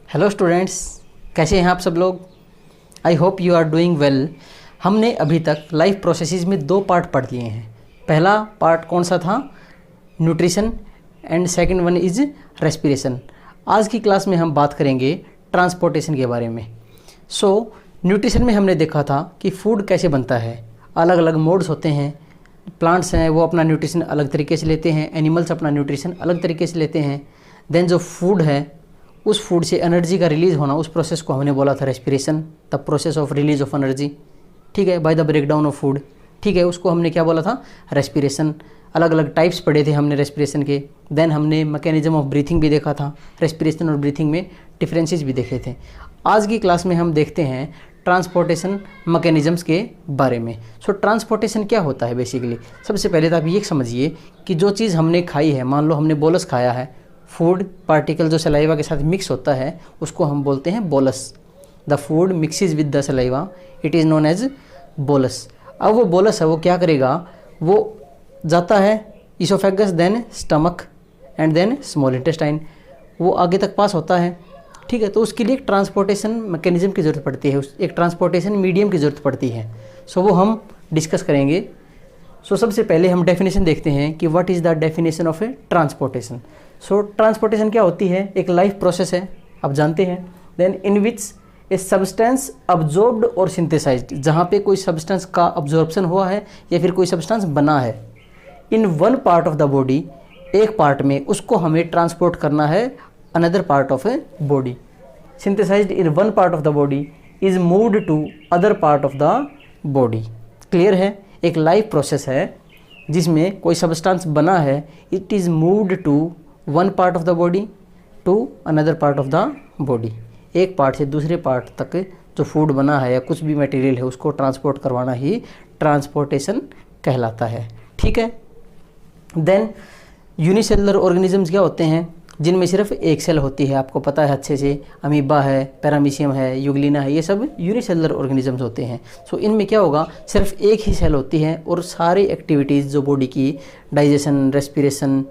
Hello students, कैसे हैं आप सब लोग। I hope you are doing well. हमने अभी तक लाइफ प्रोसेसेस में 2 पार्ट पढ़ लिए हैं। पहला पार्ट कौन सा था? Nutrition, and second one is respiration. आज की क्लास में हम बात करेंगे ट्रांसपोर्टेशन के बारे में। न्यूट्रिशन में हमने देखा था कि फूड कैसे बनता है। अलग अलग मोड्स होते हैं। प्लांट्स हैं वो अपना न्यूट्रिशन अलग तरीके से लेते हैं, एनिमल्स अपना न्यूट्रिशन अलग तरीके से लेते हैं। देन जो फूड है उस फूड से एनर्जी का रिलीज़ होना, उस प्रोसेस को हमने बोला था respiration, the process of release of energy. ठीक है, by the breakdown of food. ठीक है, उसको हमने क्या बोला था? रेस्पिरेशन। अलग अलग टाइप्स पढ़े थे हमने रेस्पिरेशन के। देन हमने मैकेनिज्म ऑफ ब्रीथिंग भी देखा था। रेस्पिरेशन और ब्रीथिंग में डिफरेंसेस भी देखे थे। आज की क्लास में हम देखते हैं ट्रांसपोर्टेशन मैकेनिज्म्स के बारे में। ट्रांसपोर्टेशन क्या होता है बेसिकली? सबसे पहले तो आप ये समझिए कि जो चीज़ हमने खाई है, मान लो हमने बोलस खाया है, फूड पार्टिकल जो सलाइवा के साथ मिक्स होता है उसको हम बोलते हैं bolus. The food mixes with the saliva, it is known as bolus. अब वो बोलस है वो क्या करेगा? वो जाता है esophagus, then stomach and then small intestine, वो आगे तक पास होता है। ठीक है, तो उसके लिए एक ट्रांसपोर्टेशन मैकेनिज्म की ज़रूरत पड़ती है, एक ट्रांसपोर्टेशन मीडियम की ज़रूरत पड़ती है। वो हम डिस्कस करेंगे। सबसे पहले हम डेफिनेशन देखते हैं कि what is the definition of A transportation. Transportation क्या होती है? एक लाइफ प्रोसेस है, आप जानते हैं। Then in which a substance absorbed और सिंथेसाइज्ड, जहाँ पे कोई सब्सटेंस का अब्जॉर्प्शन हुआ है या फिर कोई सब्सटेंस बना है in one part of the body, एक पार्ट में, उसको हमें ट्रांसपोर्ट करना है another part of a body. Synthesized in one part of the body is moved to other part of the body. Clear है? एक लाइफ प्रोसेस है जिसमें कोई सब्सटेंस बना है, it is moved to one part of the body to another part of the body. एक part से दूसरे पार्ट तक जो फूड बना है या कुछ भी मटेरियल है उसको ट्रांसपोर्ट करवाना ही ट्रांसपोर्टेशन कहलाता है। ठीक है। देन यूनिसेलुलर ऑर्गेनिजम्स क्या होते हैं? जिनमें सिर्फ एक सेल होती है, आपको पता है अच्छे से। अमीबा है, पैरामीशियम है, यूग्लिना है, ये सब यूनिसेलुलर ऑर्गेनिजम्स होते हैं। इनमें क्या होगा? सिर्फ एक ही सेल होती है और सारी एक्टिविटीज़ जो बॉडी की, डाइजेशन, रेस्पिरेशन,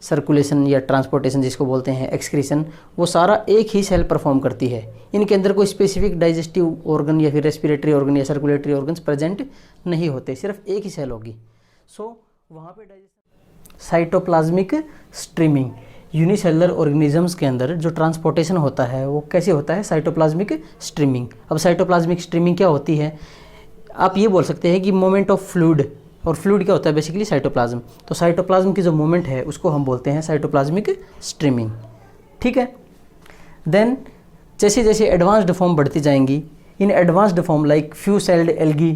सर्कुलेशन या ट्रांसपोर्टेशन जिसको बोलते हैं, एक्सक्रीशन, वो सारा एक ही सेल परफॉर्म करती है। इनके अंदर कोई स्पेसिफिक डाइजेस्टिव ऑर्गन या फिर रेस्पिरेटरी ऑर्गन या सर्कुलेटरी ऑर्गन्स प्रेजेंट नहीं होते, सिर्फ एक ही सेल होगी। वहाँ पे digestion. Cytoplasmic streaming, unicellular organisms के अंदर जो ट्रांसपोर्टेशन होता है वो कैसे होता है? Cytoplasmic streaming. अब साइटोप्लाज्मिक स्ट्रीमिंग क्या होती है? आप ये बोल सकते हैं कि मोमेंट ऑफ फ्लूइड, और फ्लूइड क्या होता है? Basically cytoplasm. तो साइटोप्लाज्म की जो मूवमेंट है उसको हम बोलते हैं साइटोप्लाज्मिक स्ट्रीमिंग। ठीक है। देन जैसे जैसे एडवांस्ड फॉर्म बढ़ती जाएंगी, in advanced form like few celled algae,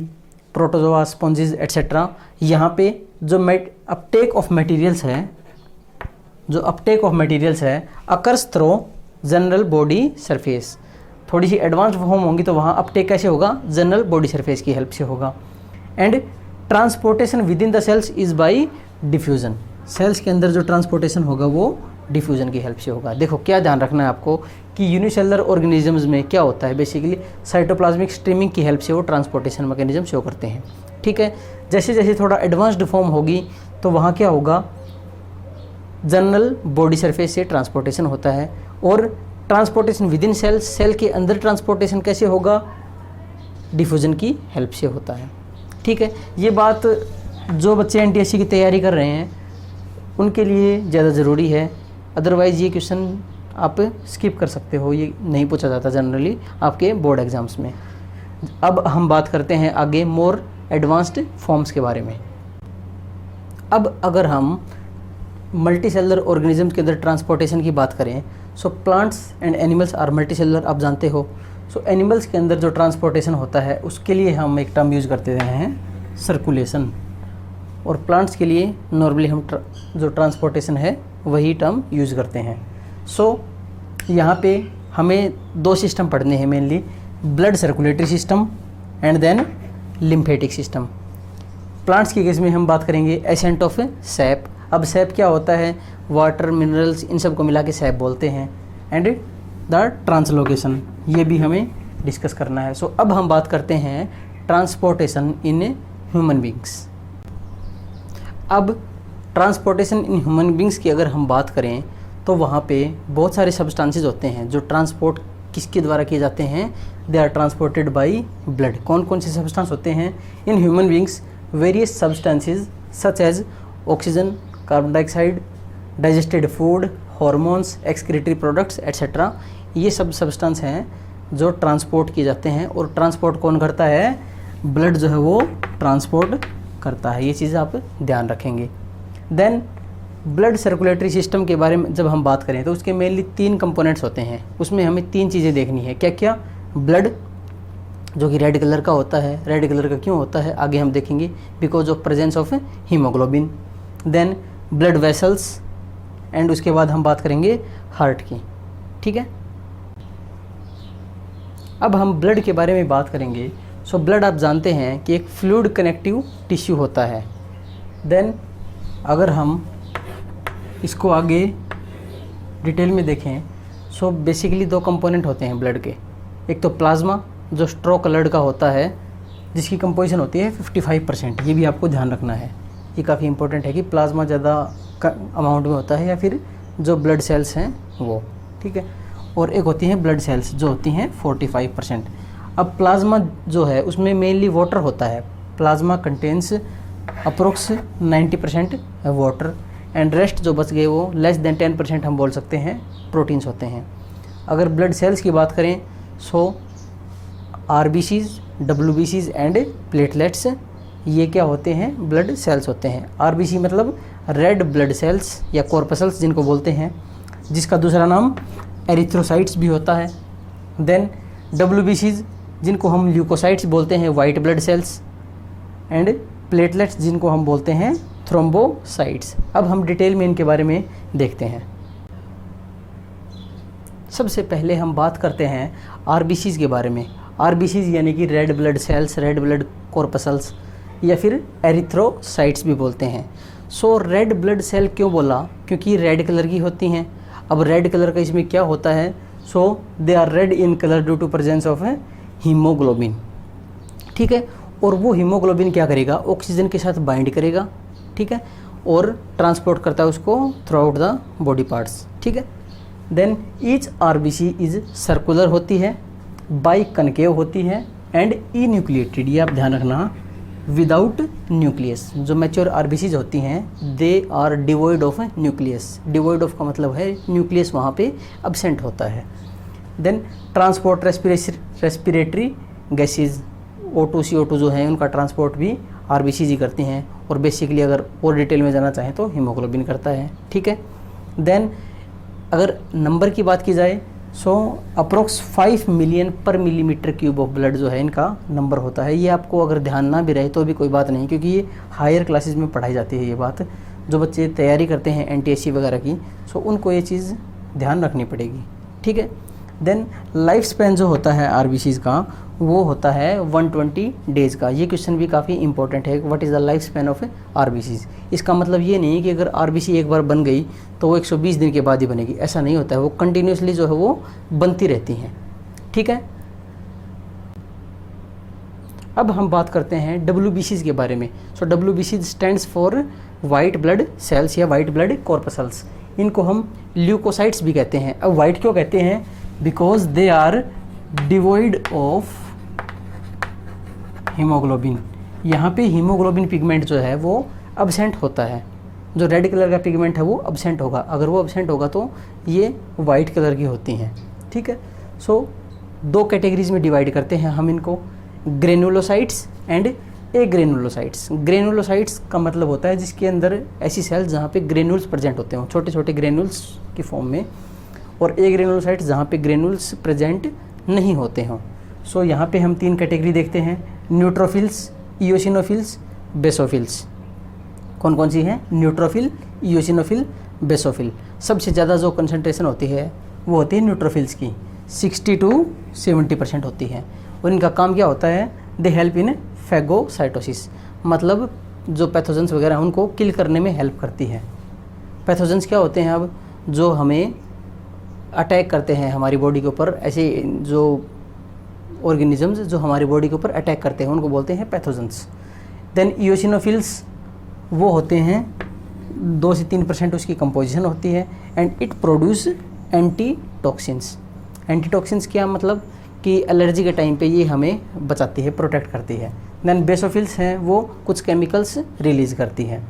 protozoa, sponges etcetera, यहाँ पे जो अपटेक ऑफ मटेरियल्स है, occurs through general body surface. थोड़ी सी एडवांस्ड फॉर्म होंगी तो वहाँ अपटेक कैसे होगा? जनरल बॉडी सरफेस की हेल्प से होगा। And transportation within the cells is by diffusion. Cells के अंदर जो ट्रांसपोर्टेशन होगा वो डिफ्यूजन की हेल्प से होगा। देखो क्या ध्यान रखना है आपको कि यूनिसेलुलर ऑर्गेनिजम्स में क्या होता है? बेसिकली साइटोप्लाज्मिक स्ट्रीमिंग की हेल्प से वो ट्रांसपोर्टेशन मैकेनिज्म शो करते हैं। ठीक है। जैसे जैसे थोड़ा एडवांस्ड फॉर्म होगी तो वहाँ क्या होगा? जनरल बॉडी सरफेस से ट्रांसपोर्टेशन होता है। और transportation within cells, cell के अंदर ट्रांसपोर्टेशन कैसे होगा? डिफ्यूजन की हेल्प से होता है। ठीक है। ये बात जो बच्चे एनटीएससी की तैयारी कर रहे हैं उनके लिए ज़्यादा ज़रूरी है, अदरवाइज़ ये क्वेश्चन आप स्किप कर सकते हो, ये नहीं पूछा जाता जनरली आपके बोर्ड एग्जाम्स में। अब हम बात करते हैं आगे मोर एडवांस्ड फॉर्म्स के बारे में। अब अगर हम मल्टी सेलुलर ऑर्गेनिजम्स के अंदर ट्रांसपोर्टेशन की बात करें, plants and animals are multicellular, आप जानते हो। एनिमल्स के अंदर जो ट्रांसपोर्टेशन होता है उसके लिए हम एक टर्म यूज़ करते हैं सर्कुलेशन, और प्लांट्स के लिए नॉर्मली हम जो ट्रांसपोर्टेशन है वही टर्म यूज़ करते हैं। यहाँ पे हमें 2 सिस्टम पढ़ने हैं mainly, blood circulatory system and then lymphatic system. Plants के केस में हम बात करेंगे एसेंट ऑफ सैप। अब सैप क्या होता है? वाटर, मिनरल्स, इन सब को मिला के सैप बोलते हैं। एंड द ट्रांसलोकेशन, ये भी हमें डिस्कस करना है। अब हम बात करते हैं ट्रांसपोर्टेशन इन ह्यूमन बींग्स। अब ट्रांसपोर्टेशन इन ह्यूमन बींग्स की अगर हम बात करें तो वहाँ पे बहुत सारे सब्सटेंसेस होते हैं जो ट्रांसपोर्ट किसके द्वारा किए जाते हैं, they are transported by blood. कौन कौन से सब्सटेंस होते हैं in human beings, various substances such as oxygen, carbon dioxide, digested food, hormones, excretory products etcetera. ये सब सब्सटेंस हैं जो ट्रांसपोर्ट किए जाते हैं, और ट्रांसपोर्ट कौन करता है, ब्लड जो है वो ट्रांसपोर्ट करता है। ये चीज़ आप ध्यान रखेंगे। देन ब्लड सर्कुलेटरी सिस्टम के बारे में जब हम बात करें तो उसके मेनली 3 कंपोनेंट्स होते हैं। उसमें हमें 3 चीज़ें देखनी है। क्या क्या, ब्लड जो कि रेड कलर का होता है। रेड कलर का क्यों होता है आगे हम देखेंगे, because of presence of hemoglobin. Then blood vessels, and उसके बाद हम बात करेंगे हार्ट की। ठीक है, अब हम ब्लड के बारे में बात करेंगे। सो ब्लड आप जानते हैं कि एक फ्लूइड कनेक्टिव टिश्यू होता है। देन अगर हम इसको आगे डिटेल में देखें, सो बेसिकली 2 कंपोनेंट होते हैं ब्लड के। एक तो प्लाज्मा जो स्ट्रो कलर्ड का होता है, जिसकी कंपोजिशन होती है 55%। ये भी आपको ध्यान रखना है, ये काफ़ी इंपॉर्टेंट है कि प्लाज्मा ज़्यादा अमाउंट में होता है या फिर जो ब्लड सेल्स हैं वो। ठीक है, और एक होती हैं ब्लड सेल्स जो होती हैं 45%। अब प्लाज्मा जो है उसमें मेनली वाटर होता है। Plasma contains approx 90% water, and rest जो बच गए वो लेस देन 10% हम बोल सकते हैं प्रोटीन्स होते हैं। अगर ब्लड सेल्स की बात करें, सो RBCs, WBCs एंड प्लेटलेट्स, ये क्या होते हैं, ब्लड सेल्स होते हैं। RBC मतलब रेड ब्लड सेल्स या कॉर्पसल्स जिनको बोलते हैं, जिसका दूसरा नाम एरिथ्रोसाइट्स भी होता है। देन WBCs जिनको हम ल्यूकोसाइट्स बोलते हैं, white blood cells, and platelets जिनको हम बोलते हैं थ्रोम्बोसाइट्स। अब हम डिटेल में इनके बारे में देखते हैं। सबसे पहले हम बात करते हैं RBCs के बारे में। RBCs यानी कि red blood cells, red blood corpuscles या फिर एरिथ्रोसाइट्स भी बोलते हैं। सो रेड ब्लड सेल क्यों बोला, क्योंकि रेड कलर की होती हैं। अब रेड कलर का इसमें क्या होता है, so they are red in colour due to presence of haemoglobin. ठीक है, और वो हीमोग्लोबिन क्या करेगा, ऑक्सीजन के साथ बाइंड करेगा। ठीक है, और ट्रांसपोर्ट करता है उसको throughout the body parts. ठीक है, then each RBC is circular होती है, बाई कनकेव होती है, एंड ई न्यूक्लिएटेड। ये आप ध्यान रखना, विदाउट न्यूक्लियस। जो मैच्योर RBCs होती हैं they are devoid of nucleus. Devoid of का मतलब है न्यूक्लियस वहाँ पे अब्सेंट होता है। Then transport respiratory gases, O2 CO2 जो है उनका ट्रांसपोर्ट भी RBCs ही करती हैं, और बेसिकली अगर और डिटेल में जाना चाहें तो हीमोग्लोबिन करता है। ठीक है, देन अगर नंबर की बात की जाए, सो अप्रोक्स 5 मिलियन पर मिलीमीटर क्यूब ऑफ ब्लड जो है इनका नंबर होता है। ये आपको अगर ध्यान ना भी रहे तो भी कोई बात नहीं, क्योंकि ये हायर क्लासेस में पढ़ाई जाती है ये बात। जो बच्चे तैयारी करते हैं NTSC वगैरह की, सो उनको ये चीज़ ध्यान रखनी पड़ेगी। ठीक है, देन लाइफ स्पैन जो होता है RBCs का वो होता है 120 डेज़ का। ये क्वेश्चन भी काफ़ी इंपॉर्टेंट है, what is the life span of RBCs। इसका मतलब ये नहीं है कि अगर RBC एक बार बन गई तो वो 120 दिन के बाद ही बनेगी, ऐसा नहीं होता है। वो कंटिन्यूसली जो है वो बनती रहती हैं। ठीक है, अब हम बात करते हैं WBCs के बारे में। सो WBC stands for white blood cells या वाइट ब्लड कॉर्पसल्स। इनको हम ल्यूकोसाइट्स भी कहते हैं। अब वाइट क्यों कहते हैं, because they are devoid of hemoglobin. यहाँ पे हीमोग्लोबिन पिगमेंट जो है वो अब्सेंट होता है। जो रेड कलर का पिगमेंट है वो अब्सेंट होगा। अगर वो अब्सेंट होगा तो ये वाइट कलर की होती हैं। ठीक है, सो 2 कैटेगरीज में डिवाइड करते हैं हम इनको, ग्रेनुलोसाइट्स एंड एग्रेनुलोसाइट्स। ग्रेनुलोसाइट्स का मतलब होता है जिसके अंदर ऐसी सेल्स जहाँ पे ग्रेनुल्स प्रेजेंट होते हों, छोटे छोटे ग्रेनुल्स की फॉर्म में, और एग्रेनुलोसाइट्स जहाँ पे ग्रेनुल्स प्रेजेंट नहीं होते हों। सो यहाँ पे हम 3 कैटेगरी देखते हैं, न्यूट्रोफिल्स, इओसिनोफिल्स, बेसोफिल्स। कौन कौन सी हैं, न्यूट्रोफिल, इओसिनोफिल, बेसोफिल। सबसे ज़्यादा जो कंसंट्रेशन होती है वो होती है न्यूट्रोफिल्स की, 60 to 70% होती है। और इनका काम क्या होता है, दे हेल्प इन फैगोसाइटोसिस, मतलब जो पैथोजेंस वगैरह हैं उनको किल करने में हेल्प करती है। पैथोजेंस क्या होते हैं, अब जो हमें अटैक करते हैं हमारी बॉडी के ऊपर, ऐसे जो ऑर्गेनिजम्स जो हमारी बॉडी के ऊपर अटैक करते हैं उनको बोलते हैं पैथोजेंस। देन इओसिनोफिल्स वो होते हैं 2 से 3% उसकी कंपोजिशन होती है, and it produce anti toxins. Anti toxins क्या मतलब कि एलर्जी के टाइम पे ये हमें बचाती है, प्रोटेक्ट करती है। देन बेसोफिल्स हैं, वो कुछ केमिकल्स रिलीज़ करती है।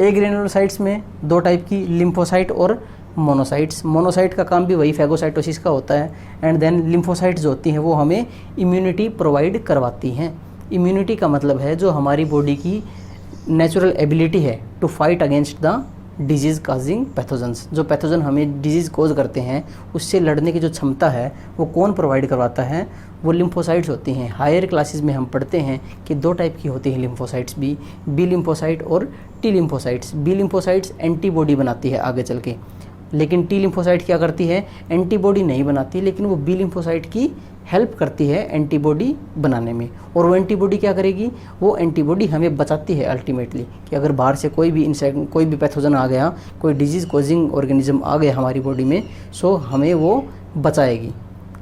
ए ग्रेनुलोसाइट्स में दो टाइप की, लिम्फोसाइट और मोनोसाइट्स। मोनोसाइट का काम भी वही फैगोसाइटोसिस का होता है। एंड देन लिम्फोसाइट्स जो होती हैं वो हमें इम्यूनिटी प्रोवाइड करवाती हैं। इम्यूनिटी का मतलब है जो हमारी बॉडी की नेचुरल एबिलिटी है to fight against the disease causing pathogens. जो पैथोजन हमें डिजीज़ कोज करते हैं उससे लड़ने की जो क्षमता है वो कौन प्रोवाइड करवाता है? वो लिम्फोसाइट्स होती हैं। हायर क्लासेस में हम पढ़ते हैं कि दो टाइप की होती हैं लिम्फोसाइट्स भी, बी लिम्फोसाइट और T lymphocytes. B lymphocytes antibody बनाती है आगे चल के, लेकिन टी लिम्फोसाइट क्या करती है? एंटीबॉडी नहीं बनाती, लेकिन वो बी लिम्फोसाइट की हेल्प करती है एंटीबॉडी बनाने में। और वो एंटीबॉडी क्या करेगी? वो एंटीबॉडी हमें बचाती है अल्टीमेटली, कि अगर बाहर से कोई भी इंसेक्ट, कोई भी पैथोजन आ गया, कोई डिजीज़ कोजिंग ऑर्गेनिज्म आ गया हमारी बॉडी में, सो हमें वो बचाएगी।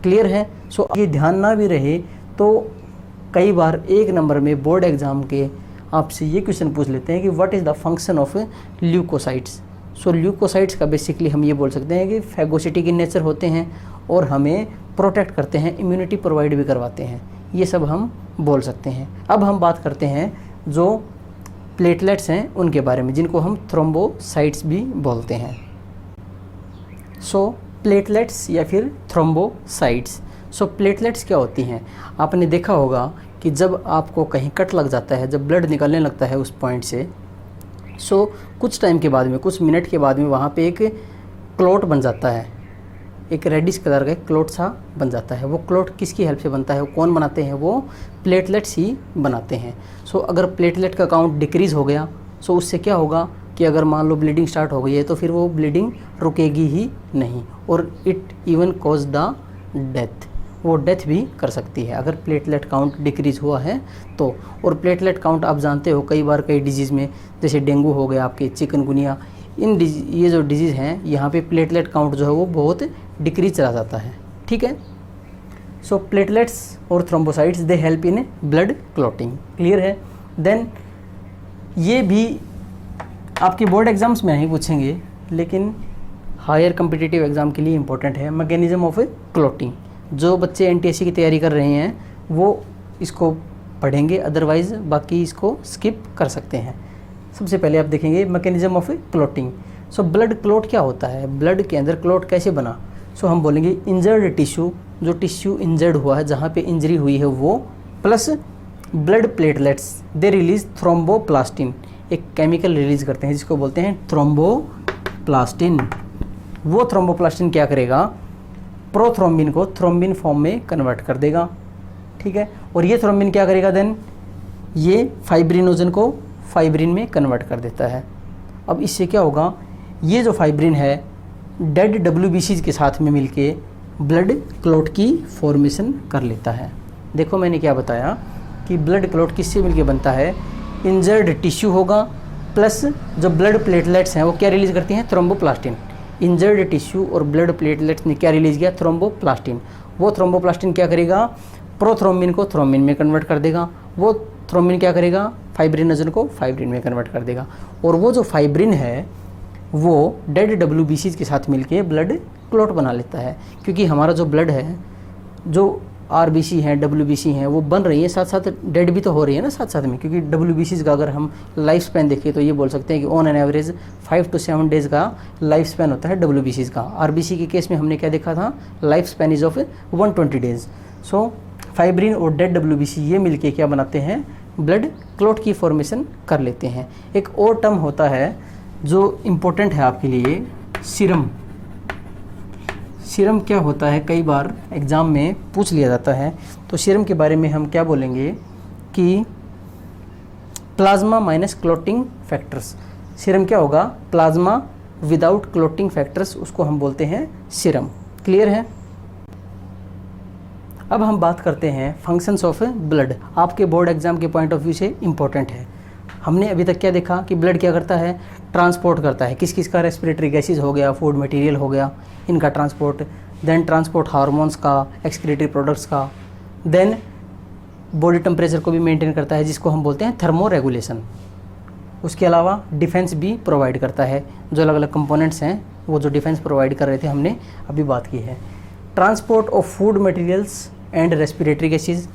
क्लियर है? सो ये ध्यान ना भी रहे तो कई बार एक नंबर में बोर्ड एग्जाम के आपसे ये क्वेश्चन पूछ लेते हैं कि what is the function of leukocytes. So leukocytes का बेसिकली हम ये बोल सकते हैं कि फैगोसिटिक इन नेचर होते हैं और हमें प्रोटेक्ट करते हैं, इम्यूनिटी प्रोवाइड भी करवाते हैं। ये सब हम बोल सकते हैं। अब हम बात करते हैं जो प्लेटलेट्स हैं उनके बारे में, जिनको हम थ्रोम्बोसाइट्स भी बोलते हैं। सो प्लेटलेट्स या फिर थ्रोम्बोसाइट्स। सो प्लेटलेट्स क्या होती हैं? आपने देखा होगा कि जब आपको कहीं कट लग जाता है, जब ब्लड निकलने लगता है उस पॉइंट से, सो कुछ टाइम के बाद में, कुछ मिनट के बाद में वहाँ पे एक क्लॉट बन जाता है, एक रेडिश कलर का एक क्लॉट सा बन जाता है। वो क्लॉट किसकी हेल्प से बनता है? वो कौन बनाते हैं? वो प्लेटलेट्स ही बनाते हैं। सो अगर प्लेटलेट का काउंट डिक्रीज़ हो गया, सो उससे क्या होगा कि अगर मान लो ब्लीडिंग स्टार्ट हो गई है तो फिर वो ब्लीडिंग रुकेगी ही नहीं, और it even cause the death, वो डेथ भी कर सकती है अगर प्लेटलेट काउंट डिक्रीज़ हुआ है तो। और प्लेटलेट काउंट आप जानते हो कई बार कई डिजीज़ में, जैसे डेंगू हो गया, आपके चिकनगुनिया, ये जो डिजीज़ हैं यहाँ पे प्लेटलेट काउंट जो है वो बहुत डिक्रीज चला जाता है। ठीक है? सो प्लेटलेट्स और thrombocytes they help in blood clotting. Clear है? देन ये भी आपके बोर्ड एग्जाम्स में नहीं पूछेंगे, लेकिन हायर कम्पिटिटिव एग्ज़ाम के लिए इंपॉर्टेंट है। Mechanism of clotting. जो बच्चे एनटीएससी की तैयारी कर रहे हैं वो इसको पढ़ेंगे, अदरवाइज़ बाकी इसको स्किप कर सकते हैं। सबसे पहले आप देखेंगे mechanism of clotting. So blood clot क्या होता है? ब्लड के अंदर क्लॉट कैसे बना? सो हम बोलेंगे इंजर्ड टिश्यू, जो टिश्यू इंजर्ड हुआ है, जहाँ पे इंजरी हुई है वो, plus blood platelets they release thromboplastin, एक केमिकल रिलीज करते हैं जिसको बोलते हैं थ्रोम्बोप्लास्टिन। वो थ्रोम्बोप्लास्टिन क्या करेगा? प्रोथ्रोम्बिन को थ्रोम्बिन फॉर्म में कन्वर्ट कर देगा। ठीक है? और ये थ्रोम्बिन क्या करेगा देन? ये फाइब्रिनोजन को फाइब्रिन में कन्वर्ट कर देता है। अब इससे क्या होगा? ये जो फाइब्रिन है डेड WBCs के साथ में मिलके ब्लड क्लॉट की फॉर्मेशन कर लेता है। देखो मैंने क्या बताया कि ब्लड क्लॉट किससे मिलके बनता है? इंजर्ड टिश्यू होगा, प्लस जो ब्लड प्लेटलेट्स हैं वो क्या रिलीज़ करती हैं? थ्रोम्बोप्लास्टिन। इंजर्ड टिश्यू और ब्लड प्लेटलेट्स ने क्या रिलीज़ किया? थ्रोम्बोप्लास्टिन। वो थ्रोम्बोप्लास्टिन क्या करेगा? प्रोथ्रोम्बिन को थ्रोम्बिन में कन्वर्ट कर देगा। वो थ्रोम्बिन क्या करेगा? फाइब्रिनोजन को फाइब्रिन में कन्वर्ट कर देगा। और वो जो फाइब्रिन है वो डेड WBCs के साथ मिलके ब्लड क्लॉट बना लेता है, क्योंकि हमारा जो ब्लड है, जो RBC हैं, WBC हैं, वो बन रही है, साथ साथ डेड भी तो हो रही है ना साथ साथ में, क्योंकि WBCs का अगर हम लाइफ स्पैन देखें तो ये बोल सकते हैं कि on an average 5 to 7 days का लाइफ स्पैन होता है WBCs का। RBC के केस में हमने क्या देखा था? Life span is of 120 days. So fibrin और डेड WBC ये मिलके क्या बनाते हैं? ब्लड क्लॉट की फॉर्मेशन कर लेते हैं। एक और टर्म होता है जो इम्पोर्टेंट है आपके लिए, सीरम। सीरम क्या होता है? कई बार एग्ज़ाम में पूछ लिया जाता है। तो सीरम के बारे में हम क्या बोलेंगे कि plasma minus clotting factors. Serum क्या होगा? प्लाज्मा विदाउट क्लॉटिंग फैक्टर्स, उसको हम बोलते हैं सीरम। क्लियर है? अब हम बात करते हैं फंक्शंस ऑफ ब्लड। आपके बोर्ड एग्जाम के पॉइंट ऑफ व्यू से इम्पोर्टेंट है। हमने अभी तक क्या देखा कि ब्लड क्या करता है? ट्रांसपोर्ट करता है। किस किस का? रेस्पिरेटरी गैसेज हो गया, फूड मटेरियल हो गया, इनका ट्रांसपोर्ट। देन ट्रांसपोर्ट हार्मोन्स का, एक्सक्रीटरी प्रोडक्ट्स का। देन बॉडी टेम्परेचर को भी मेंटेन करता है, जिसको हम बोलते हैं थर्मो रेगुलेशन। उसके अलावा डिफेंस भी प्रोवाइड करता है। जो अलग अलग कंपोनेंट्स हैं वो जो डिफेंस प्रोवाइड कर रहे थे हमने अभी बात की है। Transport of food materials and respiratory gases,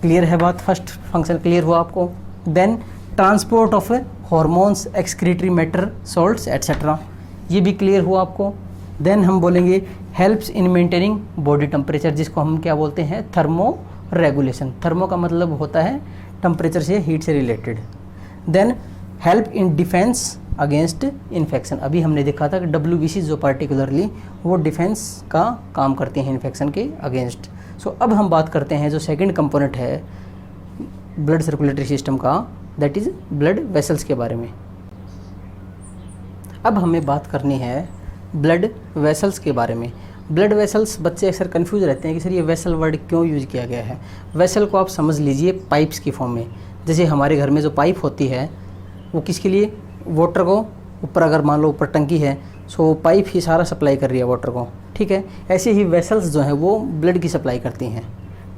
clear है बात, फर्स्ट फंक्शन क्लियर हुआ आपको। Then transport of hormones, excretory matter, salts etcetera, ये भी क्लियर हुआ आपको। देन हम बोलेंगे helps in maintaining body temperature, जिसको हम क्या बोलते हैं, थर्मो रेगुलेशन। थर्मो का मतलब होता है टेम्परेचर से, हीट से related. Then help in defence against infection, अभी हमने देखा था कि WBC जो पार्टिकुलरली वो डिफेंस का काम करते हैं इन्फेक्शन के अगेंस्ट। सो अब हम बात करते हैं जो सेकंड कंपोनेंट है ब्लड सर्कुलेटरी सिस्टम का, दैट इज़ ब्लड वेसल्स के बारे में। अब हमें बात करनी है ब्लड वेसल्स के बारे में। ब्लड वेसल्स, बच्चे अक्सर कंफ्यूज रहते हैं कि सर ये वेसल वर्ड क्यों यूज़ किया गया है। वेसल को आप समझ लीजिए पाइप्स की फॉर्म में। जैसे हमारे घर में जो पाइप होती है वो किसके लिए, वाटर को, ऊपर अगर मान लो ऊपर टंकी है सो पाइप ही सारा सप्लाई कर रही है वाटर को, ठीक है। ऐसे ही वेसल्स जो हैं वो ब्लड की सप्लाई करती हैं,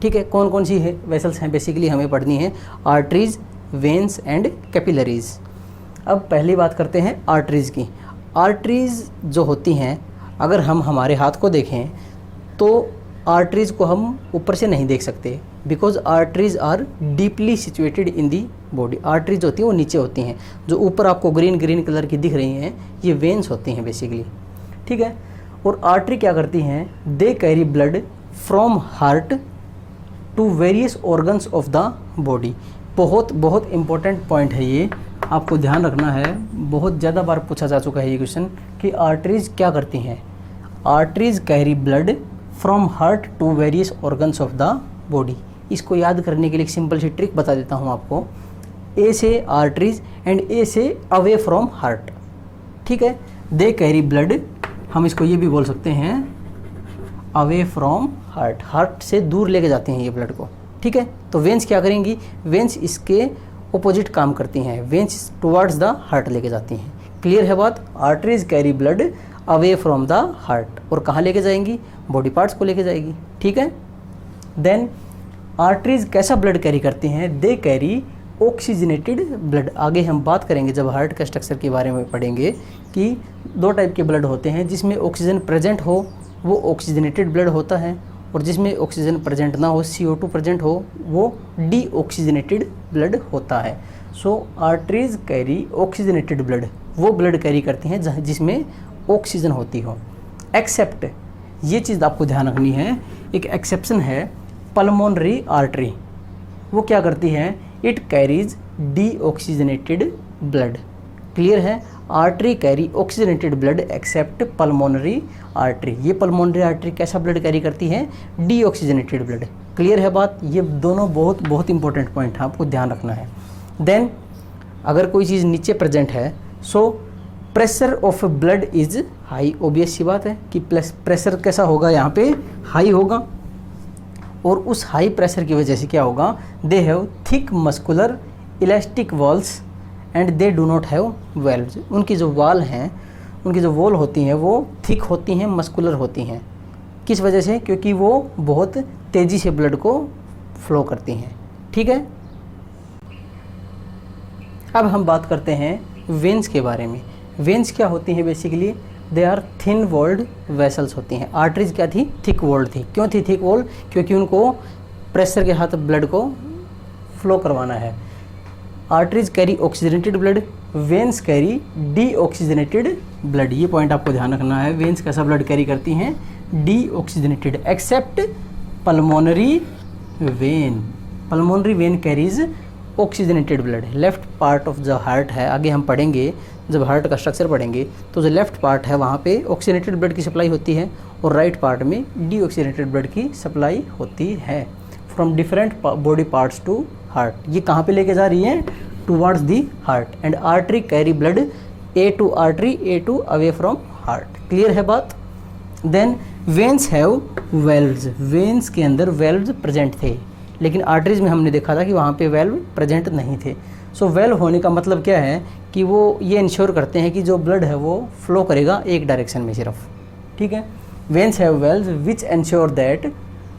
ठीक है। कौन कौन सी वेसल्स हैं बेसिकली हमें पढ़नी है, आर्टरीज, वेन्स एंड कैपिलरीज। अब पहली बात करते हैं आर्टरीज़ की। आर्टरीज़ जो होती हैं, अगर हम हमारे हाथ को देखें तो आर्टरीज़ को हम ऊपर से नहीं देख सकते, because arteries are deeply situated in the body. Arteries होती हैं वो नीचे होती हैं, जो ऊपर आपको ग्रीन ग्रीन कलर की दिख रही हैं ये वेन्स होती हैं बेसिकली, ठीक है। और आर्टरी क्या करती हैं, they carry blood from heart to various organs of the body. बहुत बहुत इम्पोर्टेंट पॉइंट है ये, आपको ध्यान रखना है, बहुत ज़्यादा बार पूछा जा चुका है ये क्वेश्चन कि आर्टरीज क्या करती हैं। Arteries carry blood from heart to various organs of the body. इसको याद करने के लिए एक सिंपल सी ट्रिक बता देता हूँ आपको। ए से आर्टरीज एंड ए से अवे फ्रॉम हार्ट, ठीक है। दे कैरी ब्लड, हम इसको ये भी बोल सकते हैं अवे फ्रॉम हार्ट, हार्ट से दूर लेके जाते हैं ये ब्लड को, ठीक है। तो वेंस क्या करेंगी, वेंस इसके ऑपोजिट काम करती हैं, वेंस टुवर्ड्स द हार्ट लेके जाती हैं। क्लियर है बात, arteries carry blood away from the heart, और कहाँ लेके जाएंगी, बॉडी पार्ट्स को लेके जाएगी, ठीक है। देन आर्टरीज कैसा ब्लड कैरी करती हैं, दे कैरी ऑक्सीजनेटेड ब्लड। आगे हम बात करेंगे जब हार्ट का स्ट्रक्चर के बारे में पढ़ेंगे कि दो टाइप के ब्लड होते हैं, जिसमें ऑक्सीजन प्रेजेंट हो वो ऑक्सीजनेटेड ब्लड होता है, और जिसमें ऑक्सीजन प्रेजेंट ना हो, CO2 प्रेजेंट हो, वो डीऑक्सीजनेटेड ब्लड होता है। सो आर्टरीज कैरी ऑक्सीजनेटेड ब्लड, वो ब्लड कैरी करती हैं जिसमें ऑक्सीजन होती हो। एक्सेप्ट, ये चीज़ आपको ध्यान रखनी है, एक एक्सेप्शन है पल्मोनरी आर्टरी। वो क्या करती है, it carries deoxygenated blood. Clear है, artery carry oxygenated blood except pulmonary artery. ये पल्मोनरी आर्टरी कैसा ब्लड कैरी करती है, डीऑक्सीजनेटेड ब्लड। क्लियर है बात, ये दोनों बहुत बहुत इंपॉर्टेंट पॉइंट है, आपको ध्यान रखना है। देन अगर कोई चीज़ नीचे प्रेजेंट है so pressure of blood is high. Obvious सी बात है कि प्रेशर कैसा होगा, यहाँ पे हाई होगा, और उस हाई प्रेशर की वजह से क्या होगा, they have thick muscular elastic walls and they do not have valves. उनकी जो वाल हैं, उनकी जो वॉल होती हैं वो थिक होती हैं, मस्कुलर होती हैं। किस वजह से, क्योंकि वो बहुत तेज़ी से ब्लड को फ्लो करती हैं, ठीक है। अब हम बात करते हैं वेन्स के बारे में। वेन्स क्या होती हैं basically, they are thin walled vessels होती हैं। आर्टरीज क्या थी, थिक वॉल्ड थी। क्यों थी थिक वॉल्ड, क्योंकि उनको प्रेशर के हाथ ब्लड को फ्लो करवाना है। Arteries carry oxygenated blood, veins carry deoxygenated blood. ये पॉइंट आपको ध्यान रखना है, वेन्स कैसा ब्लड कैरी करती हैं, deoxygenated, accept pulmonary vein. Pulmonary vein carries oxygenated blood. Left part of the heart है, आगे हम पढ़ेंगे जब हार्ट का स्ट्रक्चर पढ़ेंगे तो जो लेफ्ट पार्ट है वहाँ पे ऑक्सीजनेटेड ब्लड की सप्लाई होती है, और राइट पार्ट में डीऑक्सीजनेटेड ब्लड की सप्लाई होती है from different body parts to heart. ये कहाँ पे लेके जा रही है, towards the heart. And artery carry blood A to artery, A to away from heart. Clear है बात। Then veins have valves. Veins के अंदर वेल्व्स प्रेजेंट थे, लेकिन आर्टरीज में हमने देखा था कि वहाँ पे वेल्व प्रेजेंट नहीं थे। सो वेल्व होने का मतलब क्या है कि वो ये इंश्योर करते हैं कि जो ब्लड है वो फ्लो करेगा एक डायरेक्शन में सिर्फ, ठीक है। Veins have valves which ensure that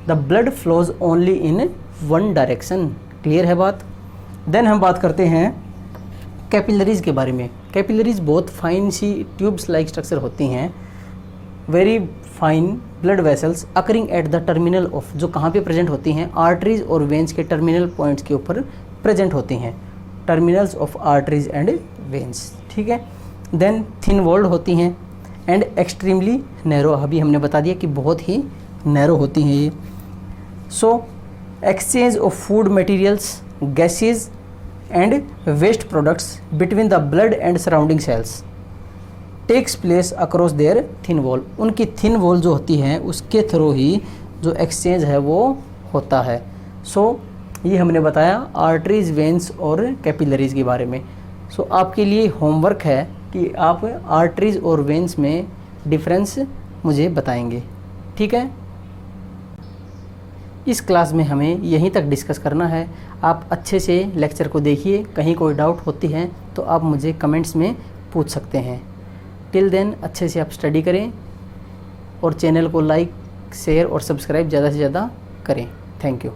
the blood flows only in one direction. Clear है बात। देन हम बात करते हैं कैपिलरीज़ के बारे में। कैपिलरीज बहुत फाइन सी ट्यूब्स लाइक स्ट्रक्चर होती हैं, very fine blood vessels occurring at the terminal of, जो कहाँ पे प्रेजेंट होती हैं, आर्टरीज और वेन्स के टर्मिनल पॉइंट्स के ऊपर प्रेजेंट होती हैं, terminals of arteries and veins, ठीक है। देन थिन वॉल्ड होती हैं एंड एक्सट्रीमली नैरो, अभी हमने बता दिया कि बहुत ही नैरो होती हैं ये। So exchange of food materials, gases and waste products between the blood and surrounding cells takes place across their thin wall, उनकी थिन वॉल जो होती है उसके थ्रू ही जो एक्सचेंज है वो होता है। सो ये हमने बताया आर्टरीज, वेन्स और कैपिलरीज के बारे में। सो आपके लिए होमवर्क है कि आप आर्टरीज और वेन्स में डिफरेंस मुझे बताएंगे, ठीक है। इस क्लास में हमें यहीं तक डिस्कस करना है। आप अच्छे से लेक्चर को देखिए, कहीं कोई डाउट होती है तो आप मुझे कमेंट्स में पूछ सकते हैं। टिल देन अच्छे से आप स्टडी करें और चैनल को लाइक, शेयर और सब्सक्राइब ज़्यादा से ज़्यादा करें। Thank you.